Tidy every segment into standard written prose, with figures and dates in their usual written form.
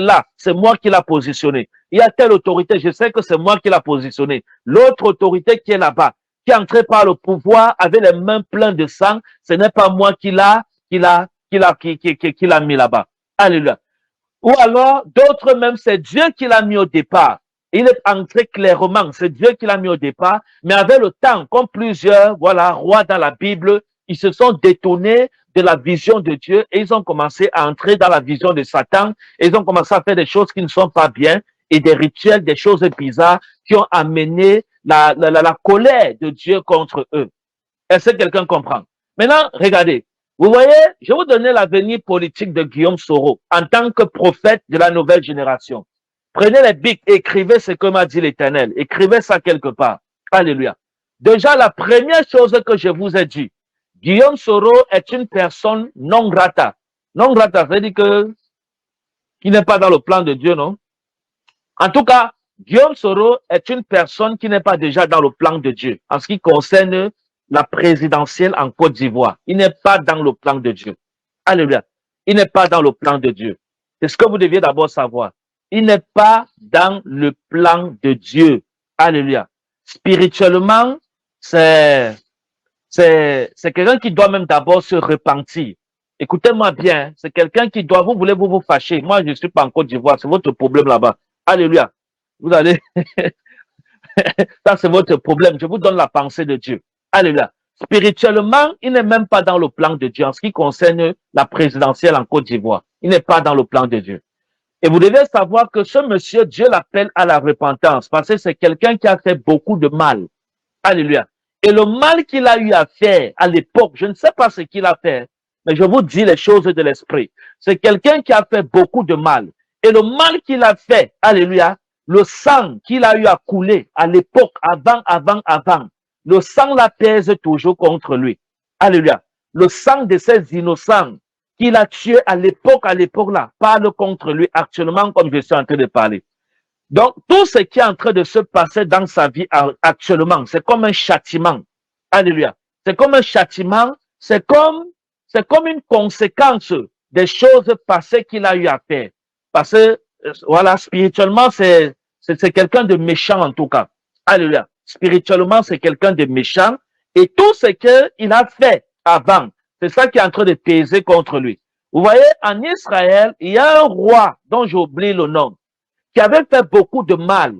là, c'est moi qui l'a positionné. Il y a telle autorité, je sais que c'est moi qui l'a positionné. L'autre autorité qui est là-bas, qui est entrée par le pouvoir avec les mains pleines de sang, ce n'est pas moi qui l'a mis là-bas. Alléluia. Ou alors, d'autres même, c'est Dieu qui l'a mis au départ. Il est entré clairement, c'est Dieu qui l'a mis au départ, mais avec le temps, comme plusieurs, voilà, rois dans la Bible, ils se sont détournés de la vision de Dieu et ils ont commencé à entrer dans la vision de Satan et ils ont commencé à faire des choses qui ne sont pas bien et des rituels, des choses bizarres qui ont amené la colère de Dieu contre eux. Est-ce que quelqu'un comprend? Maintenant, regardez. Vous voyez, je vais vous donner l'avenir politique de Guillaume Soro en tant que prophète de la nouvelle génération. Prenez les bics, écrivez ce que m'a dit l'Éternel. Écrivez ça quelque part. Alléluia. Déjà, la première chose que je vous ai dit, Guillaume Soro est une personne non grata. Non grata, ça veut dire que qui n'est pas dans le plan de Dieu, non? En tout cas, Guillaume Soro est une personne qui n'est pas déjà dans le plan de Dieu en ce qui concerne la présidentielle en Côte d'Ivoire. Il n'est pas dans le plan de Dieu. Alléluia. Il n'est pas dans le plan de Dieu. C'est ce que vous deviez d'abord savoir. Il n'est pas dans le plan de Dieu. Alléluia. Spirituellement, c'est quelqu'un qui doit même d'abord se repentir. Écoutez-moi bien, c'est quelqu'un qui doit, vous voulez vous fâcher. Moi, je ne suis pas en Côte d'Ivoire, c'est votre problème là-bas. Alléluia. Vous allez, ça c'est votre problème. Je vous donne la pensée de Dieu. Alléluia. Spirituellement, il n'est même pas dans le plan de Dieu en ce qui concerne la présidentielle en Côte d'Ivoire. Il n'est pas dans le plan de Dieu. Et vous devez savoir que ce monsieur, Dieu l'appelle à la repentance parce que c'est quelqu'un qui a fait beaucoup de mal. Alléluia. Et le mal qu'il a eu à faire à l'époque, je ne sais pas ce qu'il a fait, mais je vous dis les choses de l'esprit. C'est quelqu'un qui a fait beaucoup de mal. Et le mal qu'il a fait, alléluia, le sang qu'il a eu à couler à l'époque, avant, le sang la pèse toujours contre lui. Alléluia. Le sang de ces innocents qu'il a tués à l'époque là, parle contre lui actuellement comme je suis en train de parler. Donc, tout ce qui est en train de se passer dans sa vie actuellement, c'est comme un châtiment. Alléluia. C'est comme un châtiment, c'est comme une conséquence des choses passées qu'il a eu à faire. Parce que, voilà, spirituellement, c'est quelqu'un de méchant en tout cas. Alléluia. Spirituellement, c'est quelqu'un de méchant. Et tout ce qu'il a fait avant, c'est ça qui est en train de peser contre lui. Vous voyez, en Israël, il y a un roi dont j'oublie le nom, qui avait fait beaucoup de mal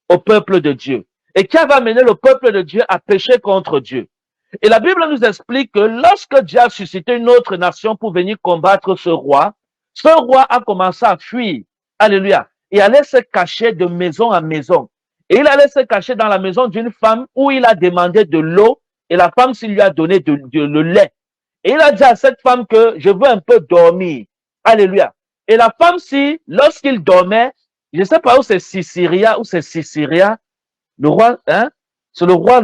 au peuple de Dieu et qui avait amené le peuple de Dieu à pécher contre Dieu. Et la Bible nous explique que lorsque Dieu a suscité une autre nation pour venir combattre ce roi a commencé à fuir. Alléluia. Et allait se cacher de maison en maison. Et il allait se cacher dans la maison d'une femme où il a demandé de l'eau et la femme s'il lui a donné le lait. Et il a dit à cette femme que je veux un peu dormir. Alléluia. Et la femme, si, lorsqu'il dormait, je ne sais pas où c'est Sisiria, le roi, hein, c'est le roi,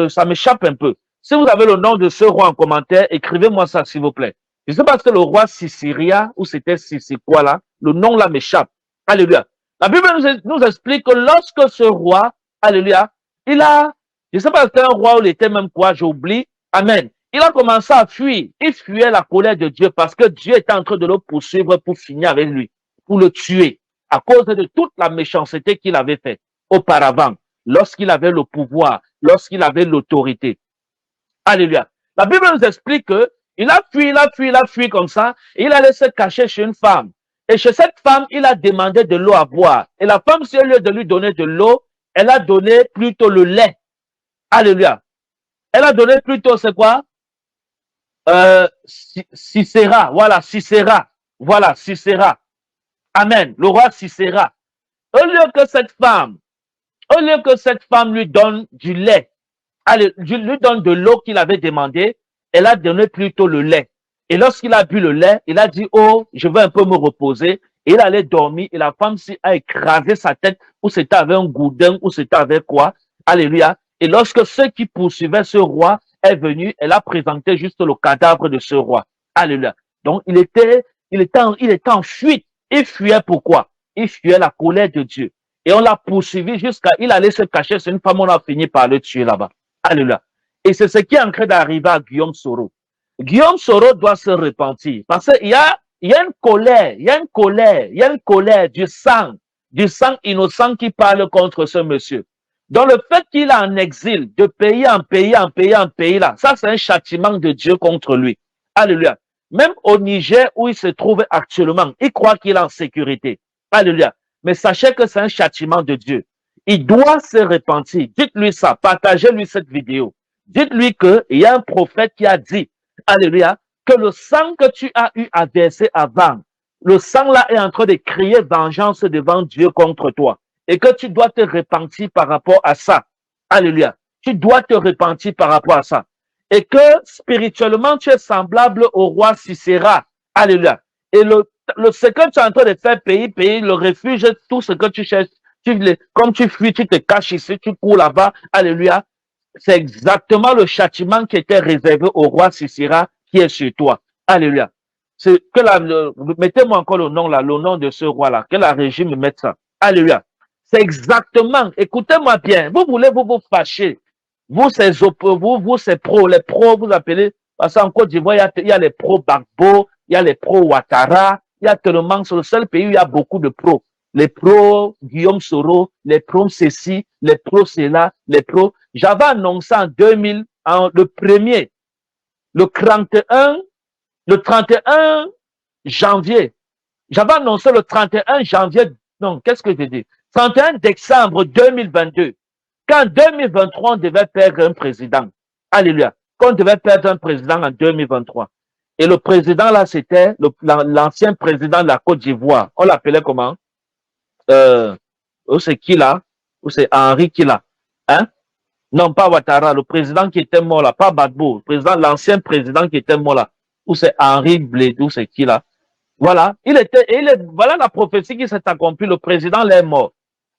ça m'échappe un peu. Si vous avez le nom de ce roi en commentaire, écrivez-moi ça, s'il vous plaît. Je ne sais pas si c'est le roi Sisiria ou c'était Sissi quoi là, le nom là m'échappe. Alléluia. La Bible nous explique que lorsque ce roi, alléluia, je ne sais pas si c'était un roi ou il était même quoi, j'oublie, amen. Il a commencé à fuir. Il fuyait la colère de Dieu parce que Dieu était en train de le poursuivre pour finir avec lui, pour le tuer, à cause de toute la méchanceté qu'il avait fait auparavant, lorsqu'il avait le pouvoir, lorsqu'il avait l'autorité. Alléluia. La Bible nous explique que il a fui comme ça, et il allait se cacher chez une femme. Et chez cette femme, il a demandé de l'eau à boire. Et la femme, au lieu de lui donner de l'eau, elle a donné plutôt le lait. Alléluia. Elle a donné plutôt, c'est quoi? Sisera. Voilà, Sisera. Voilà, Sisera. Amen. Le roi Sisera. Au lieu que cette femme lui donne du lait, lui donne de l'eau qu'il avait demandé, elle a donné plutôt le lait. Et lorsqu'il a bu le lait, il a dit, oh, je veux un peu me reposer. Et il allait dormir et la femme a écrasé sa tête, ou c'était avec un gourdin, ou c'était avec quoi. Alléluia. Et lorsque ceux qui poursuivaient ce roi est venu, elle a présenté juste le cadavre de ce roi. Alléluia. Donc, il était en fuite. Il fuyait pourquoi? Il fuyait la colère de Dieu. Et on l'a poursuivi jusqu'à, il allait se cacher sur une femme, on a fini par le tuer là-bas. Alléluia. Et c'est ce qui est en train d'arriver à Guillaume Soro. Guillaume Soro doit se repentir parce qu'il y a il y a une colère, il y a une colère, il y a une colère du sang innocent qui parle contre ce monsieur. Donc le fait qu'il est en exil, de pays en pays, en pays en pays, là, ça c'est un châtiment de Dieu contre lui. Alléluia. Même au Niger où il se trouve actuellement, il croit qu'il est en sécurité. Alléluia. Mais sachez que c'est un châtiment de Dieu. Il doit se repentir. Dites-lui ça, partagez-lui cette vidéo. Dites-lui qu'il y a un prophète qui a dit, alléluia, que le sang que tu as eu à verser avant, le sang là est en train de crier vengeance devant Dieu contre toi. Et que tu dois te repentir par rapport à ça. Alléluia. Tu dois te repentir par rapport à ça. Et que spirituellement, tu es semblable au roi Sisera. Alléluia. Et ce que tu es en train de faire, payer le refuge, tout ce que tu cherches, comme tu fuis, tu te caches ici, tu cours là-bas. Alléluia. C'est exactement le châtiment qui était réservé au roi Sisera qui est sur toi. Alléluia. Mettez-moi encore le nom là, le nom de ce roi-là. Que la régie me mette ça. Alléluia. C'est exactement, écoutez-moi bien, vous voulez vous fâcher. Vous, c'est pro, les pros, vous appelez, parce qu'en Côte d'Ivoire, il y a les pros Gbagbo, il y a les pros Ouattara, il y a tellement, c'est le seul pays où il y a beaucoup de pros. Les pros Guillaume Soro, les pros ceci, les pros cela, les pros. J'avais annoncé en 2000, le 31 janvier. J'avais annoncé le 31 janvier, non, qu'est-ce que je dis? 31 décembre 2022, quand 2023, on devait perdre un président. Alléluia. Qu'on devait perdre un président en 2023. Et le président, là, c'était l'ancien président de la Côte d'Ivoire. On l'appelait comment? C'est qui là? Ou c'est Henri qui là? Hein? Non, pas Ouattara, le président qui était mort là, pas Gbagbo, l'ancien président qui était mort là. Ou c'est Henri Blédou, c'est qui là? Voilà. Voilà la prophétie qui s'est accomplie. Le président l'est mort.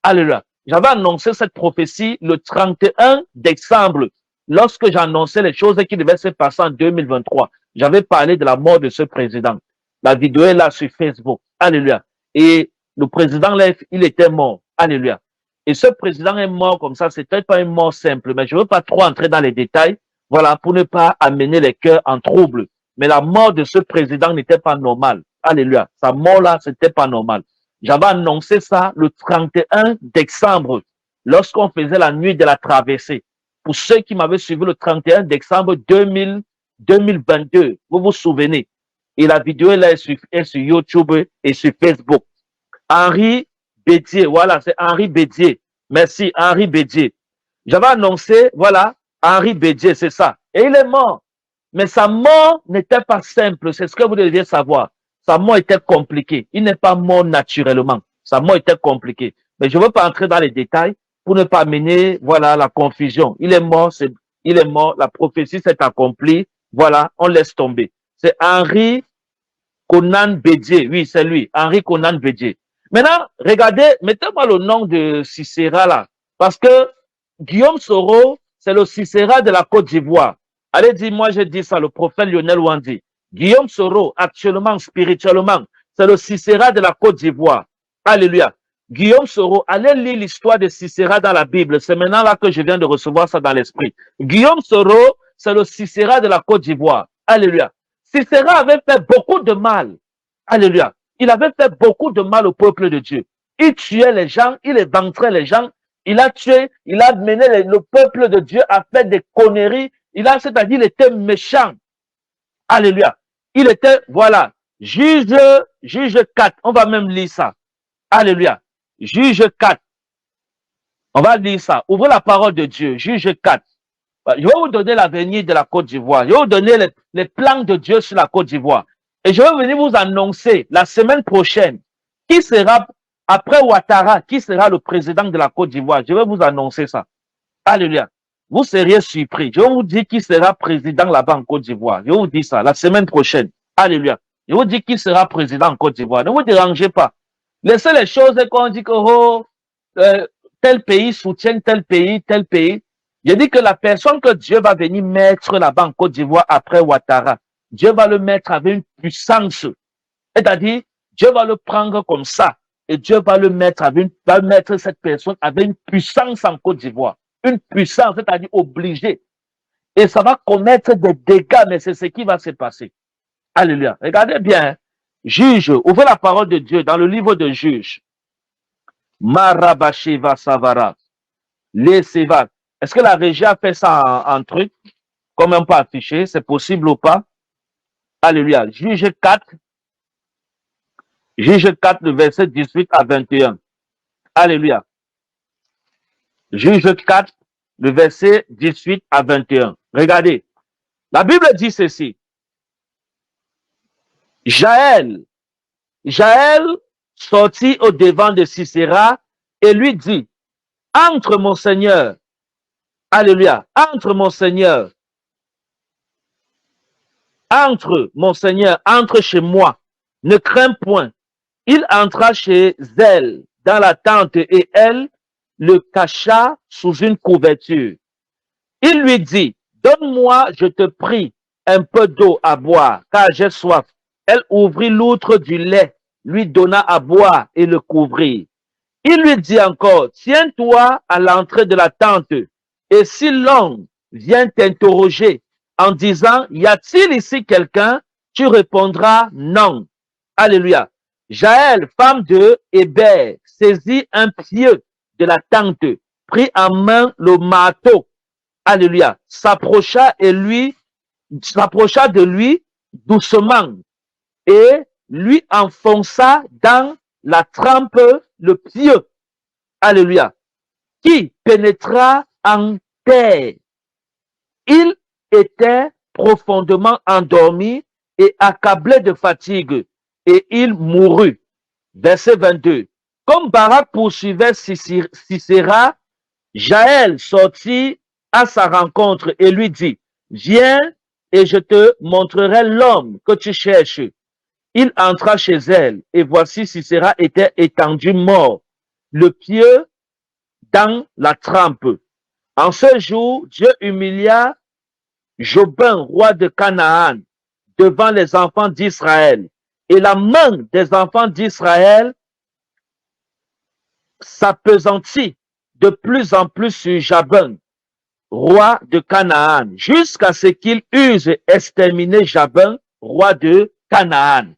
Alléluia. J'avais annoncé cette prophétie le 31 décembre, lorsque j'annonçais les choses qui devaient se passer en 2023. J'avais parlé de la mort de ce président. La vidéo est là sur Facebook. Alléluia. Et le président, là, il était mort. Alléluia. Et ce président est mort comme ça. C'était pas une mort simple, mais je ne veux pas trop entrer dans les détails. Voilà, pour ne pas amener les cœurs en trouble. Mais la mort de ce président n'était pas normale. Alléluia. Sa mort là, c'était pas normal. J'avais annoncé ça le 31 décembre, lorsqu'on faisait la nuit de la traversée. Pour ceux qui m'avaient suivi le 31 décembre 2022, vous vous souvenez. Et la vidéo là est sur YouTube et sur Facebook. Henri Bédier, voilà, c'est Henri Bédier. Merci, Henri Bédier. J'avais annoncé, voilà, Henri Bédier, c'est ça. Et il est mort. Mais sa mort n'était pas simple, c'est ce que vous deviez savoir. Sa mort était compliquée. Il n'est pas mort naturellement. Sa mort était compliquée. Mais je ne veux pas entrer dans les détails pour ne pas mener, voilà, la confusion. Il est mort, la prophétie s'est accomplie. Voilà, on laisse tomber. C'est Henri Konan Bédier. Oui, c'est lui, Henri Konan Bédier. Maintenant, regardez, mettez-moi le nom de Sisera là. Parce que Guillaume Soro, c'est le Sisera de la Côte d'Ivoire. Allez dire, moi j'ai dit ça, le prophète Lionel Wandi. Guillaume Soro, actuellement, spirituellement, c'est le Sisera de la Côte d'Ivoire. Alléluia. Guillaume Soro, allez lire l'histoire de Sisera dans la Bible. C'est maintenant là que je viens de recevoir ça dans l'esprit. Guillaume Soro, c'est le Sisera de la Côte d'Ivoire. Alléluia. Sisera avait fait beaucoup de mal. Alléluia. Il avait fait beaucoup de mal au peuple de Dieu. Il tuait les gens, il éventrait les gens, il a tué, il a mené le peuple de Dieu à faire des conneries. C'est-à-dire, il était méchant. Alléluia. Il était, voilà, juge 4. On va même lire ça. Alléluia. Juge 4. On va lire ça. Ouvrez la parole de Dieu. Juge 4. Je vais vous donner l'avenir de la Côte d'Ivoire. Je vais vous donner les plans de Dieu sur la Côte d'Ivoire. Et je vais venir vous annoncer la semaine prochaine qui sera, après Ouattara, qui sera le président de la Côte d'Ivoire. Je vais vous annoncer ça. Alléluia. Vous seriez surpris. Je vais vous dire qui sera président là-bas en Côte d'Ivoire. Je vais vous dire ça la semaine prochaine. Alléluia. Je vous dis qui sera président en Côte d'Ivoire. Ne vous dérangez pas. Laissez les choses qu'on dit que tel pays soutient tel pays, tel pays. Je dis que la personne que Dieu va venir mettre là-bas en Côte d'Ivoire après Ouattara, Dieu va le mettre avec une puissance. C'est-à-dire, Dieu va le prendre comme ça. Et Dieu va le mettre va mettre cette personne avec une puissance en Côte d'Ivoire. Une puissance, c'est-à-dire obligée. Et ça va commettre des dégâts, mais c'est ce qui va se passer. Alléluia. Regardez bien. Juge, ouvrez la parole de Dieu dans le livre de Juges. Marabasheva Savara. Les Seva. Est-ce que la régie a fait ça en truc, comme un peu affiché? C'est possible ou pas? Alléluia. Juge 4, le verset 18 à 21. Alléluia. Juge 4, le verset 18 à 21. Regardez. La Bible dit ceci. Jaël sortit au devant de Sisera et lui dit, entre mon Seigneur, alléluia, entre mon Seigneur, entre chez moi, ne crains point. Il entra chez elle dans la tente et elle le cacha sous une couverture. Il lui dit, donne-moi, je te prie, un peu d'eau à boire, car j'ai soif. Elle ouvrit l'outre du lait, lui donna à boire et le couvrit. Il lui dit encore, tiens-toi à l'entrée de la tente, et si l'homme vient t'interroger en disant, y a-t-il ici quelqu'un? Tu répondras non. Alléluia. Jaël, femme de Hébert, saisit un pieu de la tente, prit en main le marteau, alléluia, s'approcha de lui doucement et lui enfonça dans la trempe le pieu, alléluia, qui pénétra en terre. Il était profondément endormi et accablé de fatigue, et il mourut. Verset 22. Comme Barak poursuivait Sisera, Jaël sortit à sa rencontre et lui dit, viens et je te montrerai l'homme que tu cherches. Il entra chez elle et voici Sisera était étendu mort, le pied dans la trempe. En ce jour, Dieu humilia Jobin, roi de Canaan, devant les enfants d'Israël. Et la main des enfants d'Israël s'appesantit de plus en plus sur Jabin, roi de Canaan, jusqu'à ce qu'il eût exterminé Jabin, roi de Canaan.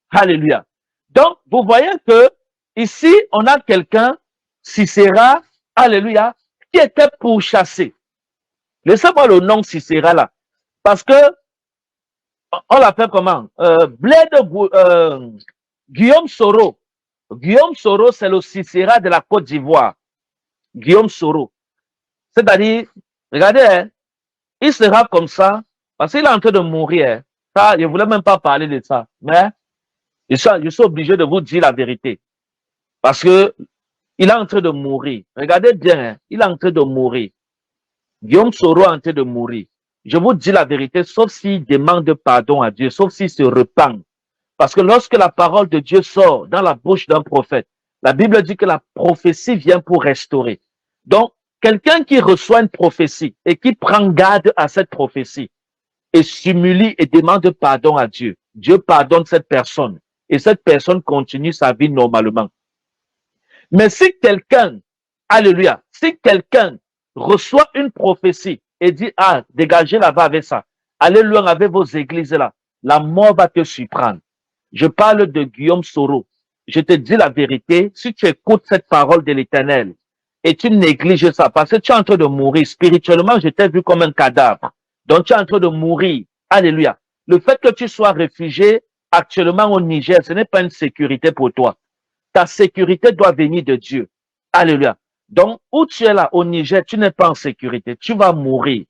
Alléluia. Donc, vous voyez que ici, on a quelqu'un, Sisera, alléluia, qui était pourchassé. Laissez-moi le nom Sisera là. Parce que, on l'appelle comment? Guillaume Soro. Guillaume Soro, c'est le Sisera de la Côte d'Ivoire. Guillaume Soro. C'est-à-dire, regardez, hein, il sera comme ça, parce qu'il est en train de mourir. Hein. Ça, je ne voulais même pas parler de ça. Mais je suis obligé de vous dire la vérité. Parce que il est en train de mourir. Regardez bien, hein, il est en train de mourir. Guillaume Soro est en train de mourir. Je vous dis la vérité, sauf s'il demande pardon à Dieu, sauf s'il se repent. Parce que lorsque la parole de Dieu sort dans la bouche d'un prophète, la Bible dit que la prophétie vient pour restaurer. Donc, quelqu'un qui reçoit une prophétie et qui prend garde à cette prophétie et s'humilie et demande pardon à Dieu, Dieu pardonne cette personne et cette personne continue sa vie normalement. Mais si quelqu'un, alléluia, si quelqu'un reçoit une prophétie et dit, ah, dégagez là-bas avec ça, allez loin avec vos églises là, la mort va te surprendre. Je parle de Guillaume Soro. Je te dis la vérité, si tu écoutes cette parole de l'Éternel et tu négliges ça, parce que tu es en train de mourir spirituellement, je t'ai vu comme un cadavre. Donc tu es en train de mourir. Alléluia. Le fait que tu sois réfugié actuellement au Niger, ce n'est pas une sécurité pour toi. Ta sécurité doit venir de Dieu. Alléluia. Donc, où tu es là, au Niger, tu n'es pas en sécurité. Tu vas mourir.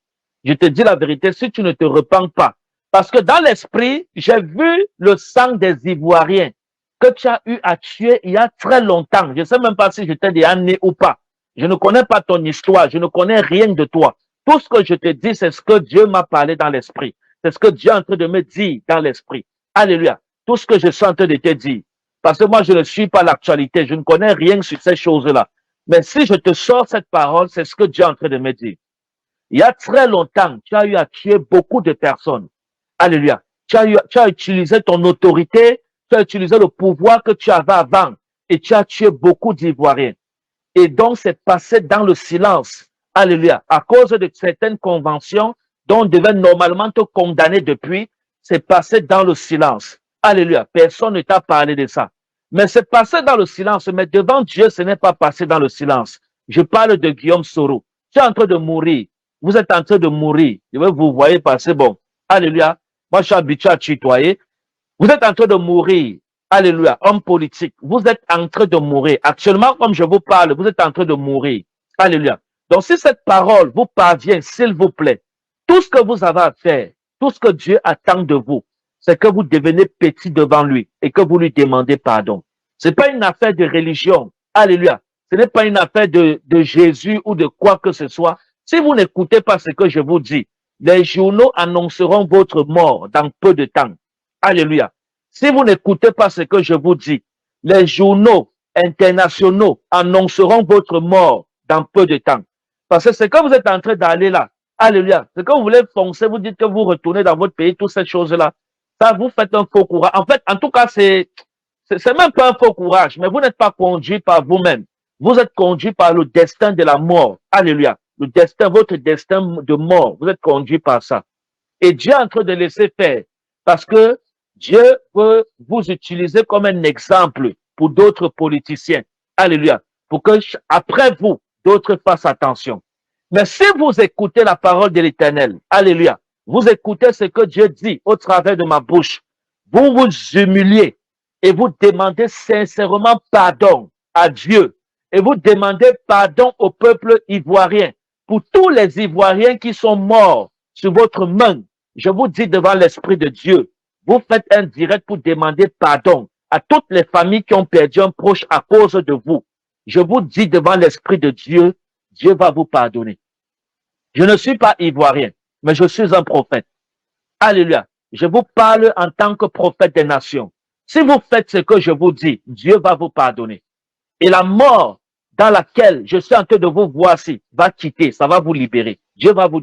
Je te dis la vérité, si tu ne te repens pas. Parce que dans l'esprit, j'ai vu le sang des Ivoiriens que tu as eu à tuer il y a très longtemps. Je ne sais même pas si j'étais déjà né ou pas. Je ne connais pas ton histoire. Je ne connais rien de toi. Tout ce que je te dis, c'est ce que Dieu m'a parlé dans l'esprit. C'est ce que Dieu est en train de me dire dans l'esprit. Alléluia. Tout ce que je suis en train de te dire. Parce que moi, je ne suis pas l'actualité. Je ne connais rien sur ces choses-là. Mais si je te sors cette parole, c'est ce que Dieu est en train de me dire. Il y a très longtemps, tu as eu à tuer beaucoup de personnes. Alléluia. Tu as utilisé ton autorité, tu as utilisé le pouvoir que tu avais avant et tu as tué beaucoup d'Ivoiriens. Et donc, c'est passé dans le silence. Alléluia. À cause de certaines conventions dont on devait normalement te condamner depuis, c'est passé dans le silence. Alléluia. Personne ne t'a parlé de ça. Mais c'est passé dans le silence. Mais devant Dieu, ce n'est pas passé dans le silence. Je parle de Guillaume Soro. Tu es en train de mourir. Vous êtes en train de mourir. Je vais vous voyez passer. Bon. Alléluia. Moi, je suis habitué à tutoyer. Vous êtes en train de mourir. Alléluia. Homme politique. Vous êtes en train de mourir. Actuellement, comme je vous parle, vous êtes en train de mourir. Alléluia. Donc, si cette parole vous parvient, s'il vous plaît, tout ce que vous avez à faire, tout ce que Dieu attend de vous, c'est que vous devenez petit devant lui et que vous lui demandez pardon. Ce n'est pas une affaire de religion. Alléluia. Ce n'est pas une affaire de Jésus ou de quoi que ce soit. Si vous n'écoutez pas ce que je vous dis, les journaux annonceront votre mort dans peu de temps. Alléluia. Si vous n'écoutez pas ce que je vous dis, les journaux internationaux annonceront votre mort dans peu de temps. Parce que c'est quand vous êtes en train d'aller là, alléluia, c'est quand vous voulez foncer, vous dites que vous retournez dans votre pays, toutes ces choses-là, ça vous fait un faux courage. En fait, en tout cas, c'est même pas un faux courage, mais vous n'êtes pas conduit par vous-même. Vous êtes conduit par le destin de la mort. Alléluia. Le destin, votre destin de mort, vous êtes conduit par ça. Et Dieu est en train de laisser faire parce que Dieu veut vous utiliser comme un exemple pour d'autres politiciens. Alléluia. Pour que après vous, d'autres fassent attention. Mais si vous écoutez la parole de l'Éternel, alléluia, vous écoutez ce que Dieu dit au travers de ma bouche, vous vous humiliez et vous demandez sincèrement pardon à Dieu et vous demandez pardon au peuple ivoirien pour tous les Ivoiriens qui sont morts sur votre main. Je vous dis devant l'Esprit de Dieu, vous faites un direct pour demander pardon à toutes les familles qui ont perdu un proche à cause de vous. Je vous dis devant l'Esprit de Dieu, Dieu va vous pardonner. Je ne suis pas ivoirien, mais je suis un prophète. Alléluia. Je vous parle en tant que prophète des nations. Si vous faites ce que je vous dis, Dieu va vous pardonner. Et la mort dans laquelle je suis en train de vous voici va quitter, ça va vous libérer. Dieu va vous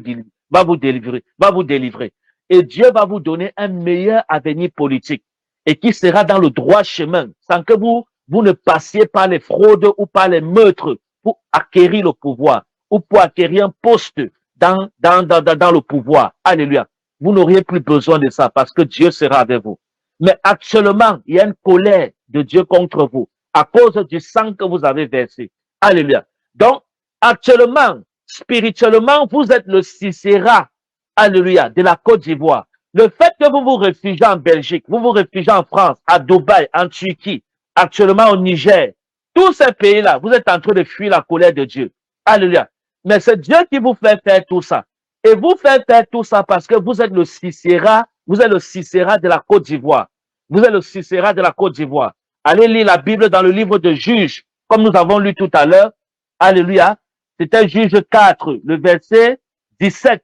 délivrer. Et Dieu va vous donner un meilleur avenir politique et qui sera dans le droit chemin sans que vous ne passiez par les fraudes ou par les meurtres pour acquérir le pouvoir ou pour acquérir un poste dans le pouvoir. Alléluia. Vous n'auriez plus besoin de ça parce que Dieu sera avec vous. Mais actuellement, il y a une colère de Dieu contre vous à cause du sang que vous avez versé. Alléluia. Donc, actuellement, spirituellement, vous êtes le Sisera, alléluia, de la Côte d'Ivoire. Le fait que vous vous réfugiez en Belgique, vous vous réfugiez en France, à Dubaï, en Turquie, actuellement au Niger, tous ces pays-là, vous êtes en train de fuir la colère de Dieu. Alléluia. Mais c'est Dieu qui vous fait faire tout ça. Et vous faites faire tout ça parce que vous êtes le Sisera, de la Côte d'Ivoire. Vous êtes le Sisera de la Côte d'Ivoire. Allez lire la Bible dans le livre de Juges, comme nous avons lu tout à l'heure. Alléluia. C'était Juge 4, le verset 17.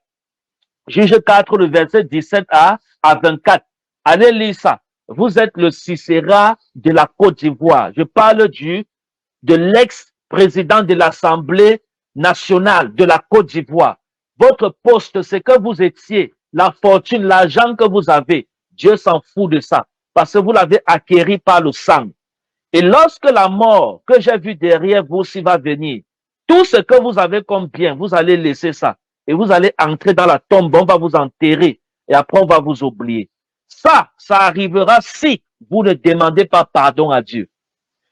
Juge 4, le verset 17 à 24. Allez lire ça. Vous êtes le Sisera de la Côte d'Ivoire. Je parle de l'ex-président de l'Assemblée nationale de la Côte d'Ivoire. Votre poste, c'est que vous étiez, la fortune, l'argent que vous avez. Dieu s'en fout de ça parce que vous l'avez acquéri par le sang. Et lorsque la mort que j'ai vue derrière vous aussi va venir, tout ce que vous avez comme bien, vous allez laisser ça. Et vous allez entrer dans la tombe, on va vous enterrer. Et après, on va vous oublier. Ça arrivera si vous ne demandez pas pardon à Dieu.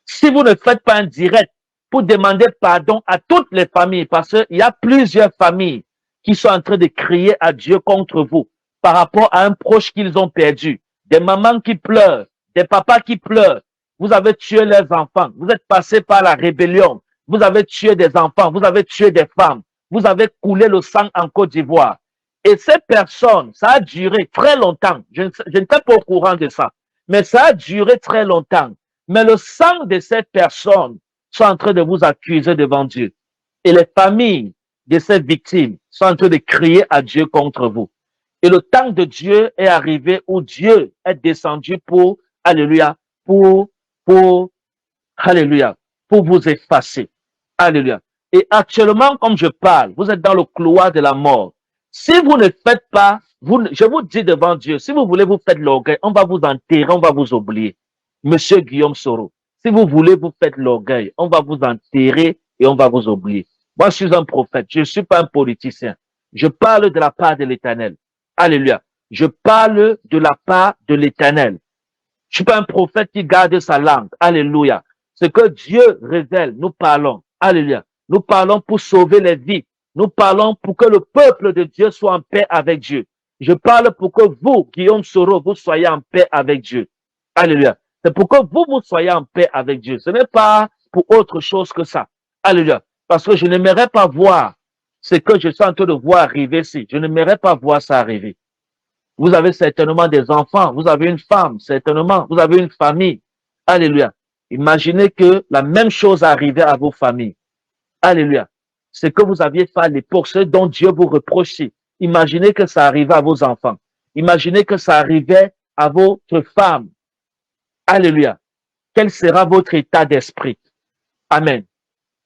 Si vous ne faites pas un direct pour demander pardon à toutes les familles, parce qu'il y a plusieurs familles qui sont en train de crier à Dieu contre vous par rapport à un proche qu'ils ont perdu. Des mamans qui pleurent, des papas qui pleurent. Vous avez tué leurs enfants. Vous êtes passé par la rébellion. Vous avez tué des enfants. Vous avez tué des femmes. Vous avez coulé le sang en Côte d'Ivoire. Et ces personnes, ça a duré très longtemps. Je n'étais pas au courant de ça. Mais ça a duré très longtemps. Mais le sang de ces personnes sont en train de vous accuser devant Dieu. Et les familles de ces victimes sont en train de crier à Dieu contre vous. Et le temps de Dieu est arrivé où Dieu est descendu pour, alléluia, alléluia, pour vous effacer. Alléluia. Et actuellement, comme je parle, vous êtes dans le couloir de la mort. Si vous ne faites pas, je vous dis devant Dieu, si vous voulez vous faire l'orgueil, on va vous enterrer, on va vous oublier. Monsieur Guillaume Soro, si vous voulez vous faire l'orgueil, on va vous enterrer et on va vous oublier. Moi, je suis un prophète, je ne suis pas un politicien. Je parle de la part de l'Éternel. Alléluia. Je parle de la part de l'Éternel. Je suis pas un prophète qui garde sa langue. Alléluia. Ce que Dieu révèle, nous parlons. Alléluia. Nous parlons pour sauver les vies. Nous parlons pour que le peuple de Dieu soit en paix avec Dieu. Je parle pour que vous, Guillaume Soro, vous soyez en paix avec Dieu. Alléluia. C'est pour que vous soyez en paix avec Dieu. Ce n'est pas pour autre chose que ça. Alléluia. Parce que je n'aimerais pas voir ce que je suis en train de voir arriver ici. Je n'aimerais pas voir ça arriver. Vous avez certainement des enfants, vous avez une femme, certainement, vous avez une famille. Alléluia. Imaginez que la même chose arrivait à vos familles. Alléluia. Ce que vous aviez fait à l'époque, ce dont Dieu vous reproche, imaginez que ça arrivait à vos enfants. Imaginez que ça arrivait à votre femme. Alléluia. Quel sera votre état d'esprit? Amen.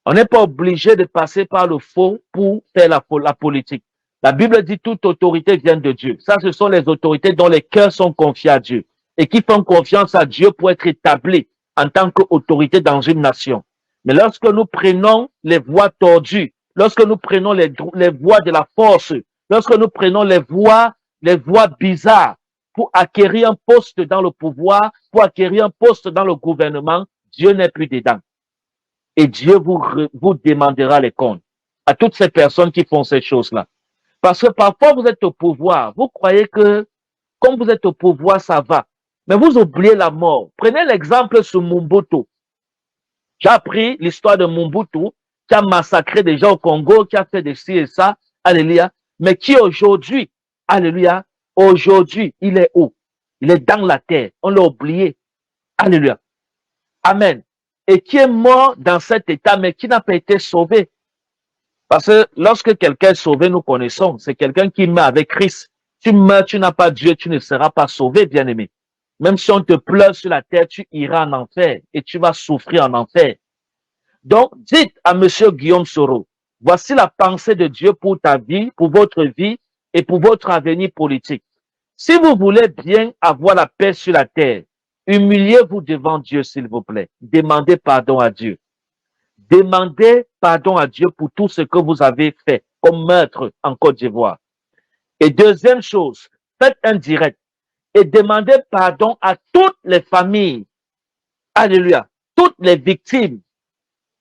On n'est pas obligé de passer par le faux pour faire la politique. La Bible dit toute autorité vient de Dieu. Ça, ce sont les autorités dont les cœurs sont confiés à Dieu et qui font confiance à Dieu pour être établis en tant qu'autorité dans une nation. Mais lorsque nous prenons les voies tordues, lorsque nous prenons les voies de la force, lorsque nous prenons les voies bizarres pour acquérir un poste dans le pouvoir, pour acquérir un poste dans le gouvernement, Dieu n'est plus dedans. Et Dieu vous demandera les comptes à toutes ces personnes qui font ces choses-là. Parce que parfois, vous êtes au pouvoir. Vous croyez que, comme vous êtes au pouvoir, ça va. Mais vous oubliez la mort. Prenez l'exemple sur Mobutu. J'ai appris l'histoire de Mobutu, qui a massacré des gens au Congo, qui a fait des ci et ça. Alléluia. Mais qui aujourd'hui, alléluia, aujourd'hui, il est où? Il est dans la terre. On l'a oublié. Alléluia. Amen. Et qui est mort dans cet état, mais qui n'a pas été sauvé. Parce que lorsque quelqu'un est sauvé, nous connaissons, c'est quelqu'un qui meurt avec Christ. Tu meurs, tu n'as pas Dieu, tu ne seras pas sauvé, bien-aimé. Même si on te pleure sur la terre, tu iras en enfer et tu vas souffrir en enfer. Donc, dites à Monsieur Guillaume Soro, voici la pensée de Dieu pour ta vie, pour votre vie et pour votre avenir politique. Si vous voulez bien avoir la paix sur la terre, humiliez-vous devant Dieu, s'il vous plaît. Demandez pardon à Dieu. Demandez pardon à Dieu pour tout ce que vous avez fait comme meurtre en Côte d'Ivoire. Et deuxième chose, faites un direct et demandez pardon à toutes les familles. Alléluia. Toutes les victimes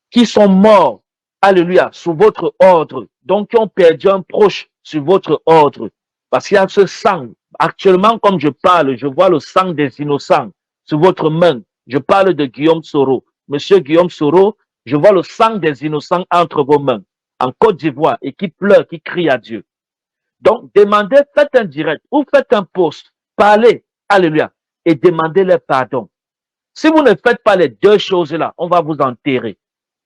qui sont morts. Alléluia. Sous votre ordre. Donc, qui ont perdu un proche sur votre ordre. Parce qu'il y a ce sang. Actuellement, comme je parle, je vois le sang des innocents sur votre main. Je parle de Guillaume Soro. Monsieur Guillaume Soro, je vois le sang des innocents entre vos mains, en Côte d'Ivoire, et qui pleure, qui crie à Dieu. Donc, demandez, faites un direct, ou faites un post, parlez, alléluia, et demandez-leur pardon. Si vous ne faites pas les deux choses-là, on va vous enterrer.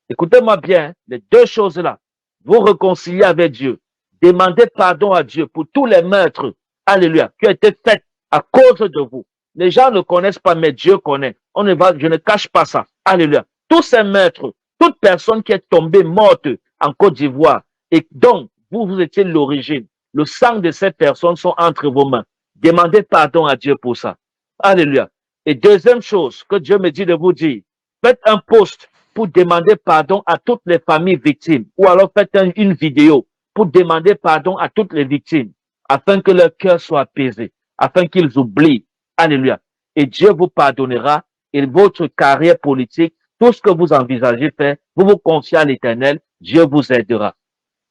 Écoutez-moi bien, les deux choses-là, vous réconciliez avec Dieu, demandez pardon à Dieu pour tous les meurtres, alléluia, qui ont été faits à cause de vous. Les gens ne connaissent pas, mais Dieu connaît. Je ne cache pas ça, alléluia. Tous ces meurtres, toute personne qui est tombée morte en Côte d'Ivoire et dont vous étiez l'origine, le sang de ces personnes sont entre vos mains. Demandez pardon à Dieu pour ça. Alléluia. Et deuxième chose que Dieu me dit de vous dire, faites un post pour demander pardon à toutes les familles victimes ou alors faites une vidéo pour demander pardon à toutes les victimes afin que leur cœur soit apaisé, afin qu'ils oublient. Alléluia. Et Dieu vous pardonnera et votre carrière politique, tout ce que vous envisagez faire, vous vous confiez à l'Éternel, Dieu vous aidera.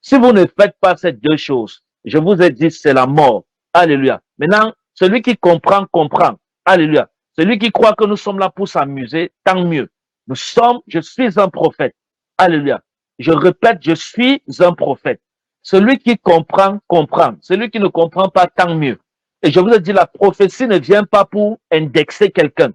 Si vous ne faites pas ces deux choses, je vous ai dit, c'est la mort. Alléluia. Maintenant, celui qui comprend, comprend. Alléluia. Celui qui croit que nous sommes là pour s'amuser, tant mieux. Je suis un prophète. Alléluia. Je répète, je suis un prophète. Celui qui comprend, comprend. Celui qui ne comprend pas, tant mieux. Et je vous ai dit, la prophétie ne vient pas pour indexer quelqu'un.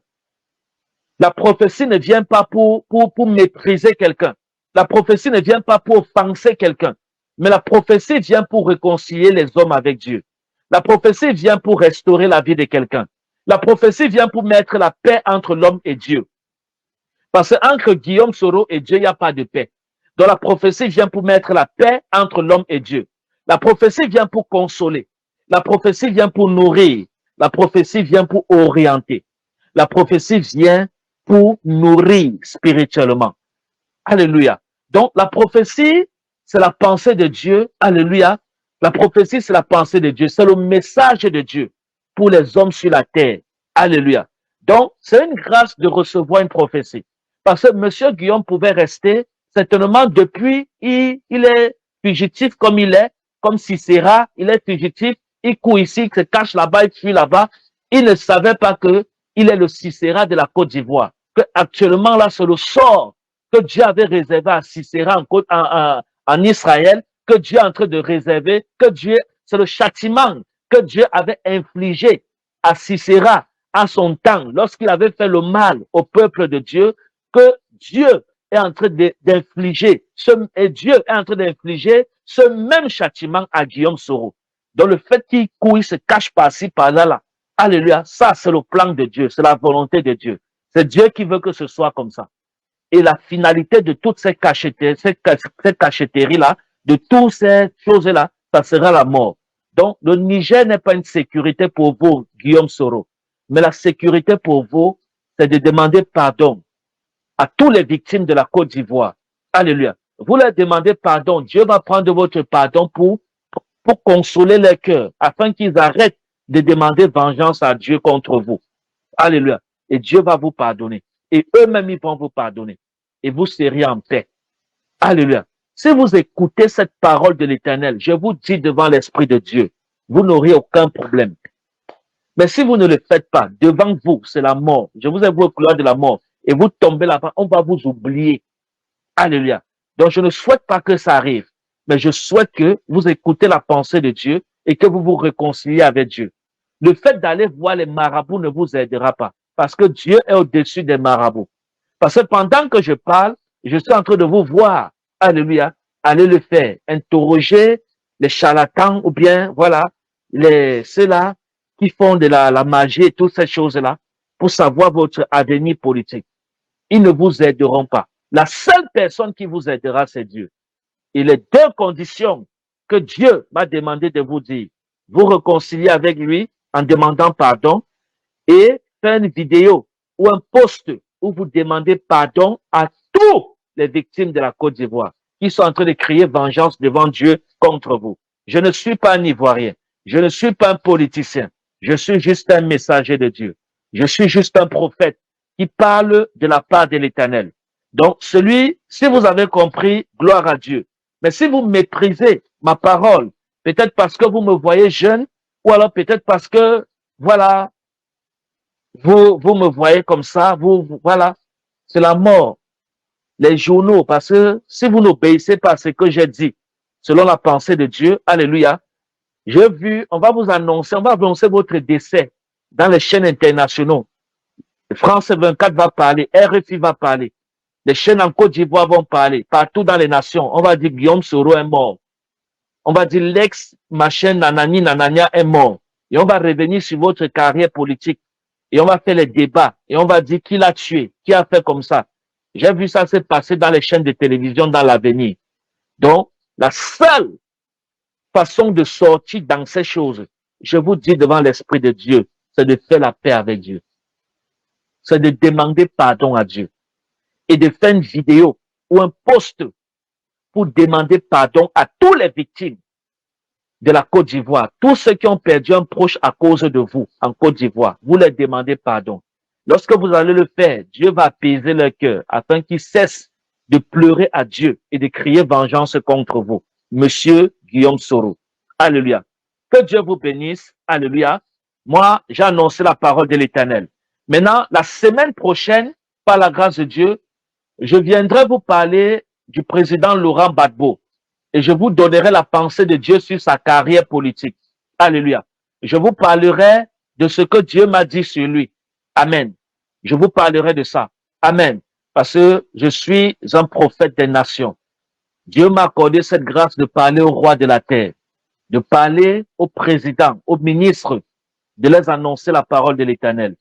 La prophétie ne vient pas pour mépriser quelqu'un. La prophétie ne vient pas pour offenser quelqu'un. Mais la prophétie vient pour réconcilier les hommes avec Dieu. La prophétie vient pour restaurer la vie de quelqu'un. La prophétie vient pour mettre la paix entre l'homme et Dieu. Parce qu'entre Guillaume Soro et Dieu, il n'y a pas de paix. Donc la prophétie vient pour mettre la paix entre l'homme et Dieu. La prophétie vient pour consoler. La prophétie vient pour nourrir. La prophétie vient pour orienter. La prophétie vient pour nourrir spirituellement. Alléluia. Donc la prophétie, c'est la pensée de Dieu. Alléluia. La prophétie, c'est la pensée de Dieu. C'est le message de Dieu pour les hommes sur la terre. Alléluia. Donc, c'est une grâce de recevoir une prophétie. Parce que M. Guillaume pouvait rester, certainement depuis, il est fugitif comme il est, comme Cicéra, il est fugitif, il court ici, il se cache là-bas, il fuit là-bas. Il ne savait pas que il est le Cicéra de la Côte d'Ivoire. Que actuellement, là, c'est le sort que Dieu avait réservé à Cicéra en Israël, que Dieu est en train de réserver, que Dieu, c'est le châtiment que Dieu avait infligé à Cicéra à son temps, lorsqu'il avait fait le mal au peuple de Dieu, que Dieu est en train d'infliger, et Dieu est en train d'infliger ce même châtiment à Guillaume Soro. Donc le fait qu'il court, il se cache par-ci, par-là, là. Alléluia, ça c'est le plan de Dieu, c'est la volonté de Dieu. C'est Dieu qui veut que ce soit comme ça. Et la finalité de toutes ces cachetteries-là, de toutes ces choses-là, ça sera la mort. Donc, le Niger n'est pas une sécurité pour vous, Guillaume Soro. Mais la sécurité pour vous, c'est de demander pardon à tous les victimes de la Côte d'Ivoire. Alléluia. Vous leur demandez pardon. Dieu va prendre votre pardon pour consoler leur cœur, afin qu'ils arrêtent de demander vengeance à Dieu contre vous. Alléluia. Et Dieu va vous pardonner. Et eux-mêmes, ils vont vous pardonner. Et vous serez en paix. Alléluia. Si vous écoutez cette parole de l'Éternel, je vous dis devant l'Esprit de Dieu, vous n'aurez aucun problème. Mais si vous ne le faites pas, devant vous, c'est la mort. Je vous ai vu au couloir de la mort. Et vous tombez là-bas, on va vous oublier. Alléluia. Donc, je ne souhaite pas que ça arrive. Mais je souhaite que vous écoutez la pensée de Dieu et que vous vous réconciliez avec Dieu. Le fait d'aller voir les marabouts ne vous aidera pas. Parce que Dieu est au-dessus des marabouts. Parce que pendant que je parle, je suis en train de vous voir. Alléluia. Allez le faire. Interroger les charlatans ou bien, voilà, ceux-là qui font de la magie et toutes ces choses-là pour savoir votre avenir politique. Ils ne vous aideront pas. La seule personne qui vous aidera, c'est Dieu. Et les deux conditions que Dieu m'a demandé de vous dire, vous réconcilier avec lui en demandant pardon et faire une vidéo ou un post où vous demandez pardon à tous les victimes de la Côte d'Ivoire qui sont en train de crier vengeance devant Dieu contre vous. Je ne suis pas un Ivoirien. Je ne suis pas un politicien. Je suis juste un messager de Dieu. Je suis juste un prophète qui parle de la part de l'Éternel. Donc, si vous avez compris, gloire à Dieu. Mais si vous méprisez ma parole, peut-être parce que vous me voyez jeune, ou alors peut-être parce que, voilà, vous me voyez comme ça, voilà, c'est la mort. Les journaux, parce que si vous n'obéissez pas à ce que j'ai dit, selon la pensée de Dieu, alléluia, j'ai vu, on va annoncer votre décès dans les chaînes internationaux. France 24 va parler, RFI va parler, les chaînes en Côte d'Ivoire vont parler, partout dans les nations. On va dire Guillaume Soro est mort. On va dire l'ex-machin Nanani Nanania est mort. Et on va revenir sur votre carrière politique. Et on va faire les débats. Et on va dire qui l'a tué, qui a fait comme ça. J'ai vu ça se passer dans les chaînes de télévision dans l'avenir. Donc, la seule façon de sortir dans ces choses, je vous dis devant l'Esprit de Dieu, c'est de faire la paix avec Dieu. C'est de demander pardon à Dieu. Et de faire une vidéo ou un post pour demander pardon à tous les victimes de la Côte d'Ivoire. Tous ceux qui ont perdu un proche à cause de vous en Côte d'Ivoire, vous leur demandez pardon. Lorsque vous allez le faire, Dieu va apaiser leur cœur afin qu'ils cessent de pleurer à Dieu et de crier vengeance contre vous. Monsieur Guillaume Soro. Alléluia. Que Dieu vous bénisse. Alléluia. Moi, j'ai annoncé la parole de l'Éternel. Maintenant, la semaine prochaine, par la grâce de Dieu, je viendrai vous parler du président Laurent Gbagbo et je vous donnerai la pensée de Dieu sur sa carrière politique. Alléluia. Je vous parlerai de ce que Dieu m'a dit sur lui. Amen. Je vous parlerai de ça. Amen. Parce que je suis un prophète des nations. Dieu m'a accordé cette grâce de parler au roi de la terre, de parler au président, aux ministres, de leur annoncer la parole de l'Éternel.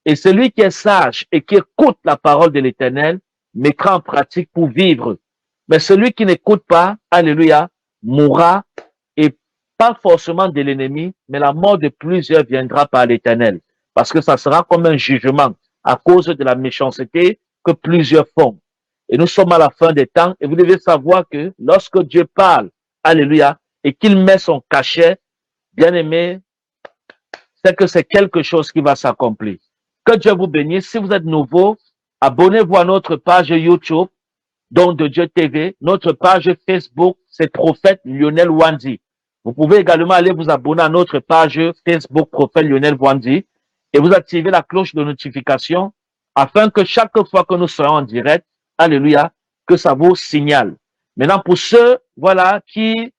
Et celui qui est sage et qui écoute la parole de l'Éternel mettra en pratique pour vivre. Mais celui qui n'écoute pas, alléluia, mourra, et pas forcément de l'ennemi, mais la mort de plusieurs viendra par l'Éternel. Parce que ça sera comme un jugement à cause de la méchanceté que plusieurs font. Et nous sommes à la fin des temps, et vous devez savoir que lorsque Dieu parle, alléluia, et qu'il met son cachet, bien aimé, c'est que c'est quelque chose qui va s'accomplir. Que Dieu vous bénisse. Si vous êtes nouveau, abonnez-vous à notre page YouTube, Don de Dieu TV. Notre page Facebook, c'est Prophète Lionel Wandi. Vous pouvez également aller vous abonner à notre page Facebook Prophète Lionel Wandi et vous activez la cloche de notification afin que chaque fois que nous serons en direct, alléluia, que ça vous signale. Maintenant, pour ceux, voilà, qui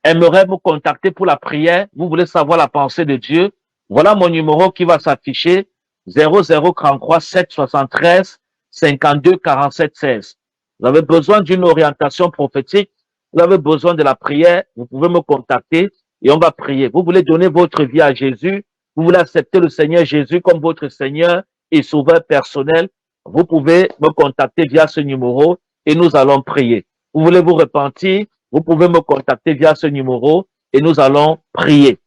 aimeraient me contacter pour la prière, vous voulez savoir la pensée de Dieu, voilà mon numéro qui va s'afficher, 0033 773 52 47 16. Vous avez besoin d'une orientation prophétique, vous avez besoin de la prière, vous pouvez me contacter et on va prier. Vous voulez donner votre vie à Jésus, vous voulez accepter le Seigneur Jésus comme votre Seigneur et Sauveur personnel, vous pouvez me contacter via ce numéro et nous allons prier. Vous voulez vous repentir, vous pouvez me contacter via ce numéro et nous allons prier.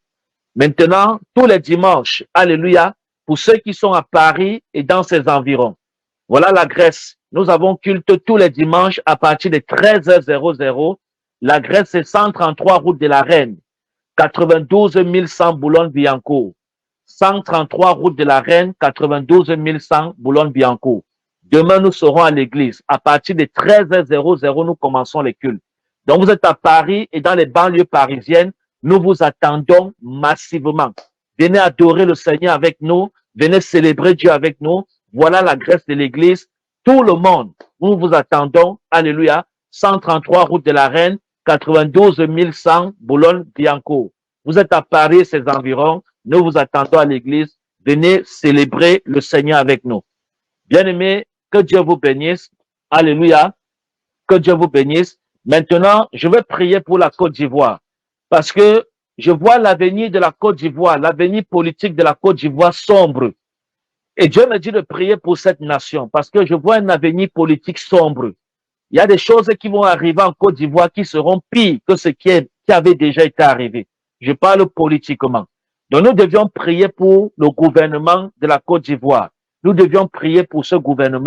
Maintenant, tous les dimanches, alléluia, pour ceux qui sont à Paris et dans ses environs, voilà la Grèce. Nous avons culte tous les dimanches à partir de 13h00. La Grèce, c'est 133 route de la Reine, 92 100 Boulogne-Billancourt. 133 route de la Reine, 92 100 Boulogne-Billancourt. Demain, nous serons à l'église. À partir de 13h00, nous commençons les cultes. Donc, vous êtes à Paris et dans les banlieues parisiennes, nous vous attendons massivement. Venez adorer le Seigneur avec nous. Venez célébrer Dieu avec nous. Voilà la Grèce de l'église. Tout le monde, nous vous attendons. Alléluia. 133 route de la Reine, 92 100 Boulogne-Billancourt. Vous êtes à Paris et ses environs. Nous vous attendons à l'église. Venez célébrer le Seigneur avec nous. Bien-aimés, que Dieu vous bénisse. Alléluia. Que Dieu vous bénisse. Maintenant, je vais prier pour la Côte d'Ivoire parce que je vois l'avenir de la Côte d'Ivoire, l'avenir politique de la Côte d'Ivoire sombre. Et Dieu me dit de prier pour cette nation parce que je vois un avenir politique sombre. Il y a des choses qui vont arriver en Côte d'Ivoire qui seront pires que ce qui avait déjà été arrivé. Je parle politiquement. Donc nous devions prier pour le gouvernement de la Côte d'Ivoire. Nous devions prier pour ce gouvernement.